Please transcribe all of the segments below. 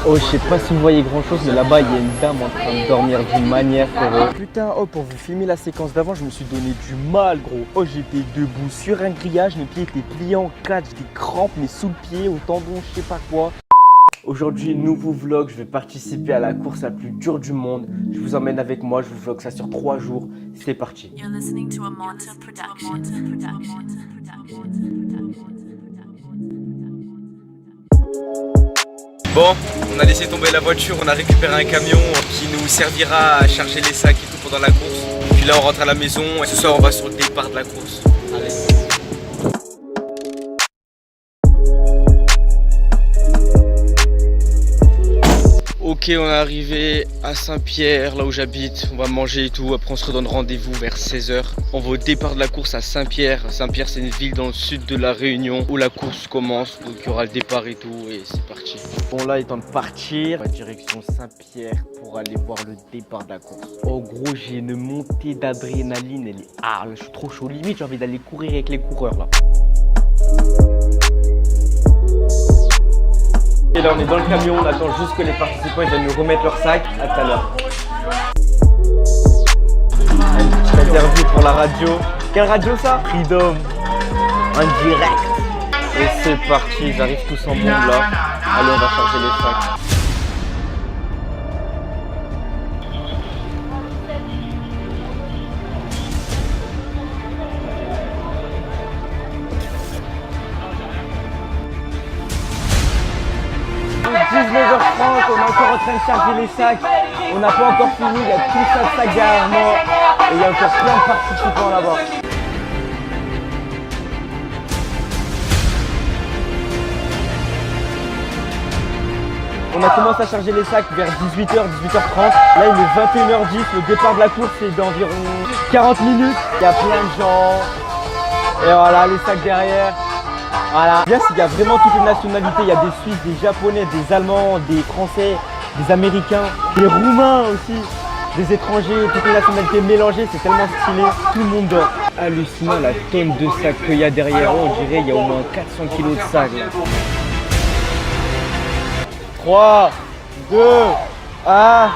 Oh, je sais pas si vous voyez grand chose, mais là-bas il y a une dame en train de dormir d'une manière frérot. Putain, oh, pour vous filmer la séquence d'avant, je me suis donné du mal gros. Oh, j'étais debout sur un grillage, mes pieds étaient pliés en quatre, j'ai des crampes, mais sous le pied, au tendon, je sais pas quoi. Aujourd'hui, nouveau vlog, je vais participer à la course la plus dure du monde. Je vous emmène avec moi, je vous vlog ça sur 3 jours. C'est parti. Bon, on a laissé tomber la voiture, on a récupéré un camion qui nous servira à charger les sacs et tout pendant la course. Puis là on rentre à la maison et ce soir on va sur le départ de la course. Allez. Ok, on est arrivé à Saint-Pierre, là où j'habite, on va manger et tout, après on se redonne rendez-vous vers 16h. On va au départ de la course à Saint-Pierre. Saint-Pierre c'est une ville dans le sud de la Réunion où la course commence, donc il y aura le départ et tout et c'est parti. Bon là, il est temps de partir, direction Saint-Pierre pour aller voir le départ de la course. Oh gros, j'ai une montée d'adrénaline, elle est... Ah, là, je suis trop chaud, limite j'ai envie d'aller courir avec les coureurs là. Et là on est dans le camion, on attend juste que les participants ils viennent nous remettre leur sac. À tout à l'heure. Une petite interview pour la radio. Quelle radio ça? Freedom. En direct. Et c'est parti, ils arrivent tous en bombe là. Allez, on va charger les sacs. « 19h30, on est encore en train de charger les sacs. On n'a pas encore fini, il y a tout ça de sacs derrière moi. Et il y a encore plein de participants là-bas. On a commencé à charger les sacs vers 18h, 18h30. Là, il est 21h10. Le départ de la course est d'environ 40 minutes. Il y a plein de gens. Et voilà, les sacs derrière. Voilà. Bien, il y a vraiment toutes les nationalités. Il y a des Suisses, des Japonais, des Allemands, des Français, des Américains, des Roumains aussi, des étrangers, toutes les nationalités mélangées. C'est tellement stylé. Tout le monde dort. Hallucinant la tonne de sacs qu'il y a derrière. On dirait qu'il y a au moins 400 kilos de sacs. Là. 3, 2, 1.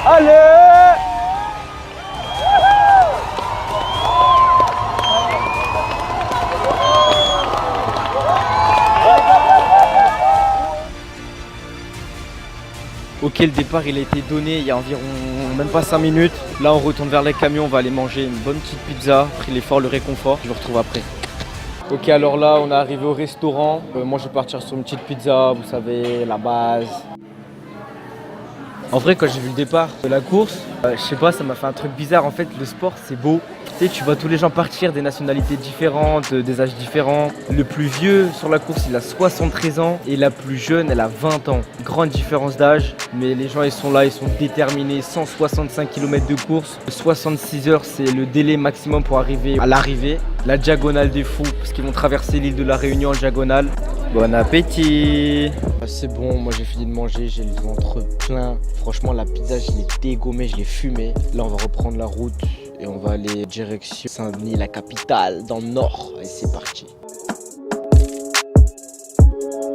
Allez! Ok, le départ il a été donné il y a environ même pas 5 minutes. Là on retourne vers les camions, on va aller manger une bonne petite pizza. Pris l'effort, le réconfort, je vous retrouve après. Ok, alors là on est arrivé au restaurant. Moi je vais partir sur une petite pizza, vous savez, la base. En vrai, quand j'ai vu le départ de la course, je sais pas, ça m'a fait un truc bizarre. En fait, le sport c'est beau. Tu sais, tu vois tous les gens partir, des nationalités différentes, des âges différents. Le plus vieux sur la course, il a 73 ans et la plus jeune, elle a 20 ans. Grande différence d'âge, mais les gens ils sont là, ils sont déterminés. 165 km de course, 66 heures, c'est le délai maximum pour arriver à l'arrivée. La diagonale des fous, parce qu'ils vont traverser l'île de la Réunion en diagonale. Bon appétit! C'est bon, moi j'ai fini de manger, j'ai le ventre plein. Franchement, la pizza, je l'ai dégommée, je l'ai fumée. Là, on va reprendre la route et on va aller direction Saint-Denis, la capitale, dans le nord. Et c'est parti.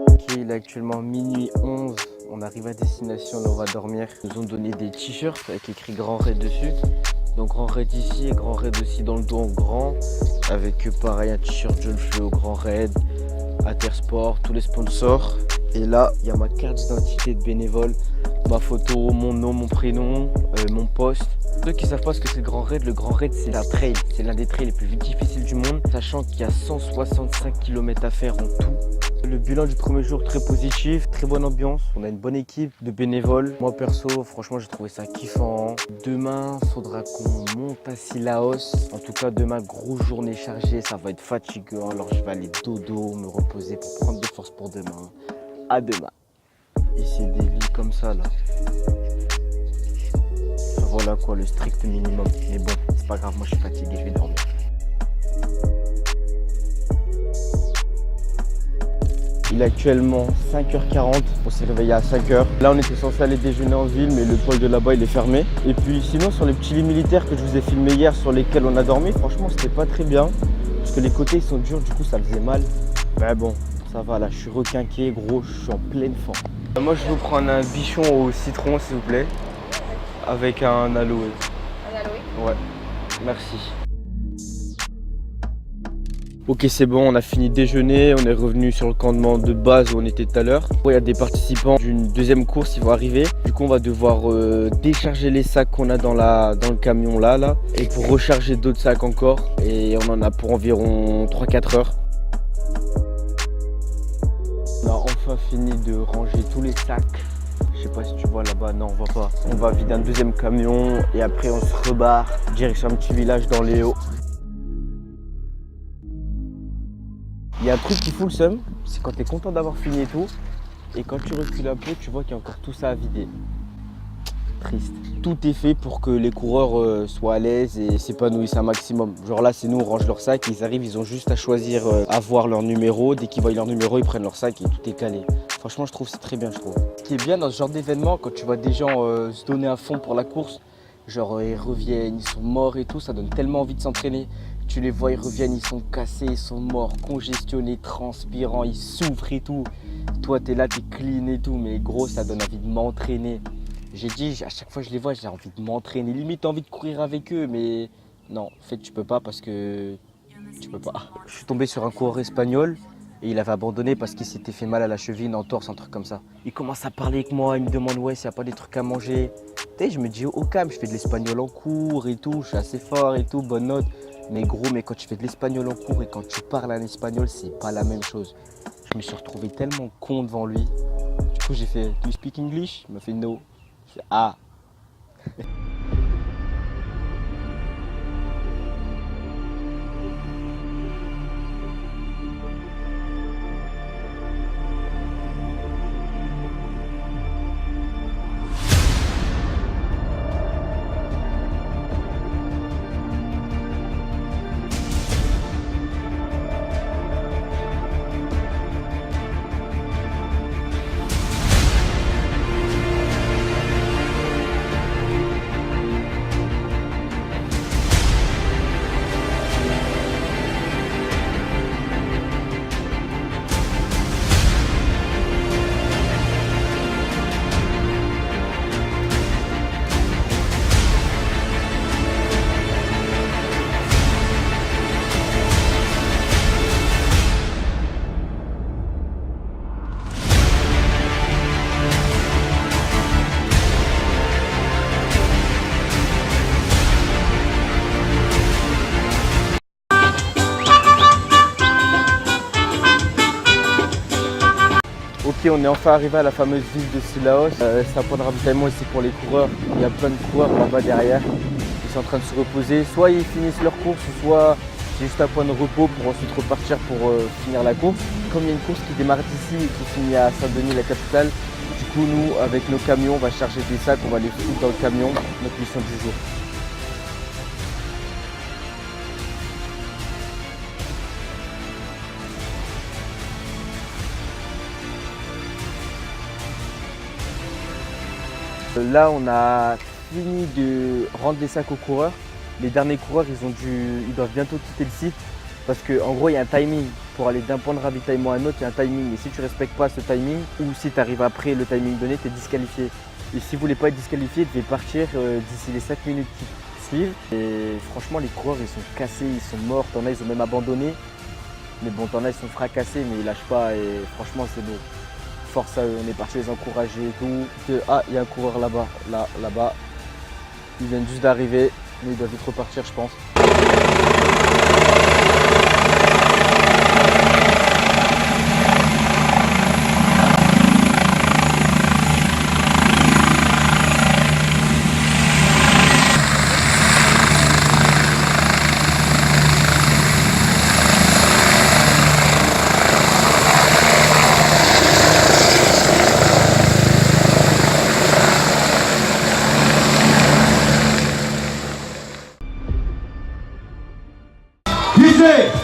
Ok, il est actuellement minuit 11. On arrive à destination, là on va dormir. Ils nous ont donné des t-shirts avec écrit Grand Raid dessus. Donc Grand Raid ici et Grand Raid aussi dans le dos en grand. Avec pareil un t-shirt John Flo, Grand Raid, Intersport, tous les sponsors. Et là, il y a ma carte d'identité de bénévole, ma photo, mon nom, mon prénom, mon poste. Ceux qui ne savent pas ce que c'est le Grand Raid c'est un trail. C'est l'un des trails les plus difficiles du monde, sachant qu'il y a 165 km à faire en tout. Le bilan du premier jour très positif, très bonne ambiance. On a une bonne équipe de bénévoles. Moi perso, franchement, j'ai trouvé ça kiffant. Demain, il faudra qu'on monte à Sillaos. En tout cas, demain, grosse journée chargée, ça va être fatigant. Alors, je vais aller dodo, me reposer pour prendre des forces pour demain. À demain. Et c'est des lits comme ça là. Voilà quoi, le strict minimum. Mais bon, c'est pas grave, moi je suis fatigué, je vais dormir. Il est actuellement 5h40, on s'est réveillé à 5h. Là on était censé aller déjeuner en ville, mais le pôle de là-bas il est fermé. Et puis sinon sur les petits lits militaires que je vous ai filmés hier sur lesquels on a dormi, franchement c'était pas très bien. Parce que les côtés ils sont durs, du coup ça faisait mal. Mais bon, ça va là, je suis requinqué, gros, je suis en pleine forme. Moi je vais vous prendre un bichon au citron s'il vous plaît. Avec un aloe. Un aloe? Ouais, merci. Ok, c'est bon, on a fini de déjeuner, on est revenu sur le campement de base où on était tout à l'heure. Il y a des participants d'une deuxième course qui vont arriver. Du coup, on va devoir décharger les sacs qu'on a dans le camion là. Et pour recharger d'autres sacs encore. Et on en a pour environ 3-4 heures. On a enfin fini de ranger tous les sacs. Je sais pas si tu vois là-bas, non on voit pas. On va vider un deuxième camion et après on se rebarre direction un petit village dans les hauts. Il y a un truc qui fout le seum, c'est quand tu es content d'avoir fini et tout, et quand tu recules un peu, tu vois qu'il y a encore tout ça à vider. Triste. Tout est fait pour que les coureurs soient à l'aise et s'épanouissent un maximum. Genre là, c'est nous, on range leur sac, ils arrivent, ils ont juste à choisir, à voir leur numéro. Dès qu'ils voient leur numéro, ils prennent leur sac et tout est calé. Franchement, je trouve que c'est très bien, je trouve. Ce qui est bien dans ce genre d'événement, quand tu vois des gens se donner à fond pour la course, genre ils reviennent, ils sont morts et tout, ça donne tellement envie de s'entraîner. Tu les vois, ils reviennent, ils sont cassés, ils sont morts, congestionnés, transpirants, ils souffrent et tout. Toi, t'es là, t'es clean et tout, mais gros, ça donne envie de m'entraîner. J'ai dit, à chaque fois que je les vois, j'ai envie de m'entraîner. Limite, t'as envie de courir avec eux, mais non, en fait, tu peux pas parce que tu peux pas. Je suis tombé sur un coureur espagnol et il avait abandonné parce qu'il s'était fait mal à la cheville, une entorse, un truc comme ça. Il commence à parler avec moi, il me demande ouais, s'il n'y a pas des trucs à manger. Tu sais, je me dis, au calme, je fais de l'espagnol en cours et tout, je suis assez fort et tout, bonne note. Mais gros, mais quand tu fais de l'espagnol en cours et quand tu parles en espagnol, c'est pas la même chose. Je me suis retrouvé tellement con devant lui. Du coup, j'ai fait, do you speak English? Il m'a fait no. Je fais, ah. Ok, on est enfin arrivé à la fameuse ville de Sillaos. C'est un point de ravitaillement ici pour les coureurs. Il y a plein de coureurs là-bas derrière. Ils sont en train de se reposer. Soit ils finissent leur course, soit c'est juste un point de repos pour ensuite repartir pour finir la course. Comme il y a une course qui démarre d'ici et qui finit à Saint-Denis, la capitale, du coup nous, avec nos camions, on va charger des sacs, on va les foutre dans le camion. Notre mission du jour. Là, on a fini de rendre les sacs aux coureurs. Les derniers coureurs, ils doivent bientôt quitter le site parce qu'en gros, il y a un timing. Pour aller d'un point de ravitaillement à un autre, il y a un timing. Et si tu ne respectes pas ce timing ou si tu arrives après le timing donné, tu es disqualifié. Et si vous ne voulez pas être disqualifié, vous devez partir d'ici les 5 minutes qui suivent. Et franchement, les coureurs, ils sont cassés, ils sont morts. T'en as, ils ont même abandonné. Mais bon, t'en as, ils sont fracassés, mais ils lâchent pas. Et franchement, c'est beau. Force à eux, on est parti les encourager et tout. Ah, il y a un coureur là-bas, là-bas. Ils viennent juste d'arriver, mais ils doivent vite repartir, je pense.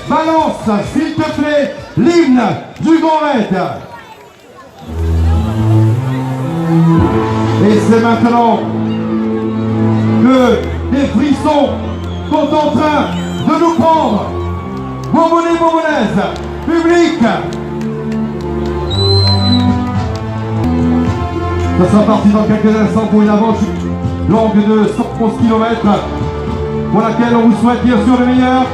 Balance, s'il te plaît, l'hymne du Grand Raid. Et c'est maintenant que des frissons sont en train de nous prendre. Bourbonnais, Bourbonnaise, public. Ça sera parti dans quelques instants pour une aventure longue de 111 km pour laquelle on vous souhaite bien sûr le meilleur.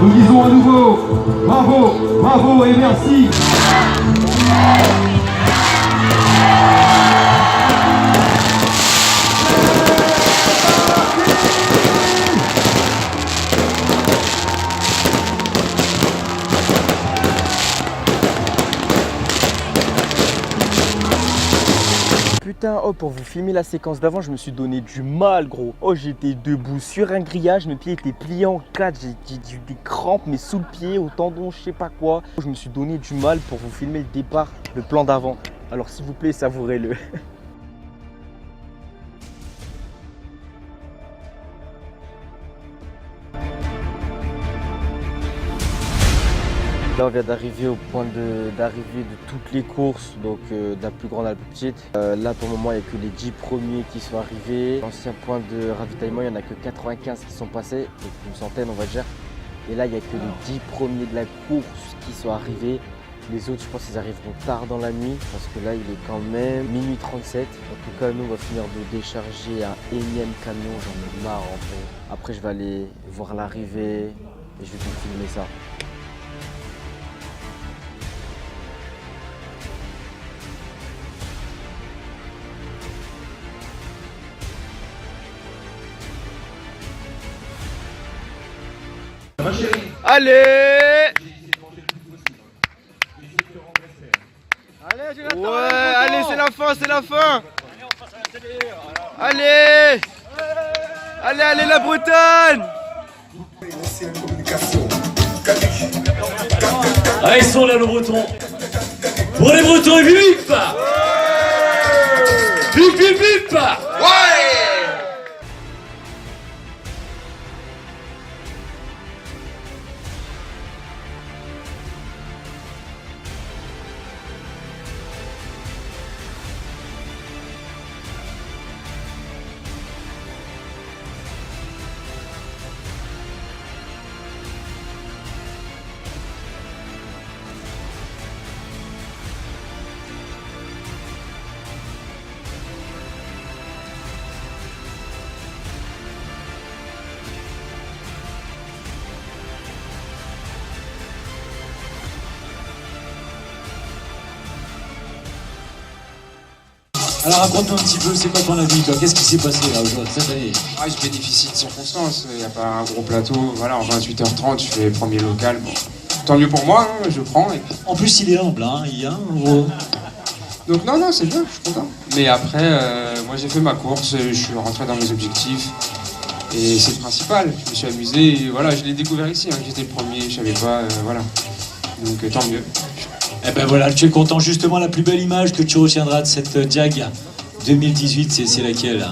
Nous disons à nouveau bravo, bravo et merci. Putain, oh, pour vous filmer la séquence d'avant, je me suis donné du mal, gros. Oh, j'étais debout sur un grillage, mes pieds étaient pliés en quatre, j'ai eu des crampes, mais sous le pied, au tendon, je sais pas quoi. Je me suis donné du mal pour vous filmer le départ, le plan d'avant. Alors, s'il vous plaît, savourez-le. Là, on vient d'arriver au point d'arrivée de toutes les courses, donc de la plus grande à la plus petite. Là, pour le moment, il n'y a que les 10 premiers qui sont arrivés. L'ancien point de ravitaillement, il n'y en a que 95 qui sont passés, donc une centaine, on va dire. Et là, il n'y a que les 10 premiers de la course qui sont arrivés. Les autres, je pense qu'ils arriveront tard dans la nuit, parce que là, il est quand même minuit 37. En tout cas, nous, on va finir de décharger un énième camion, j'en ai marre en fait. Après, je vais aller voir l'arrivée et je vais vous filmer ça. Allez! Ouais, allez, c'est la fin, c'est la fin! Allez! Allez, allez, la Bretagne! Ah, ils sont là, nos Bretons! Pour les Bretons, et vip! Vip, vip, vip! Ouais! Alors raconte-nous un petit peu, c'est quoi ton avis, toi? Qu'est-ce qui s'est passé là aujourd'hui, cette année? Ah, je bénéficie de circonstances, il n'y a pas un gros plateau, voilà, en 28h30 je fais premier local, bon. Tant mieux pour moi, hein, je prends. Et... En plus il est humble, hein, il y a un gros... Donc non, c'est bien, je suis content. Mais après, moi j'ai fait ma course, je suis rentré dans mes objectifs, et c'est le principal, je me suis amusé, et voilà, je l'ai découvert ici, hein, j'étais le premier, je savais pas, voilà. Donc tant mieux. Eh ben voilà, tu es content, justement, la plus belle image que tu retiendras de cette Diag 2018, c'est laquelle?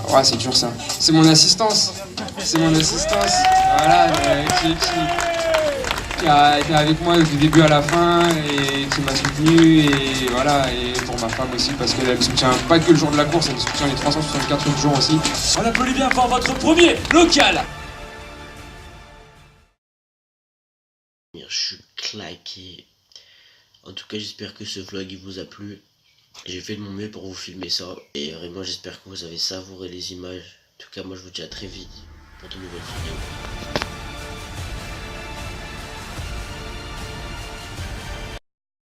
Ouais, c'est dur ça. C'est mon assistance. C'est mon assistance. Voilà, qui a été avec moi du début à la fin et qui m'a soutenu. Et voilà, et pour ma femme aussi, parce qu'elle me soutient pas que le jour de la course, elle me soutient les 364 autres jours aussi. On applaudit bien fort votre premier local. Je suis claqué. En tout cas, j'espère que ce vlog il vous a plu. J'ai fait de mon mieux pour vous filmer ça. Et vraiment, j'espère que vous avez savouré les images. En tout cas, moi, je vous dis à très vite pour de nouvelles vidéos.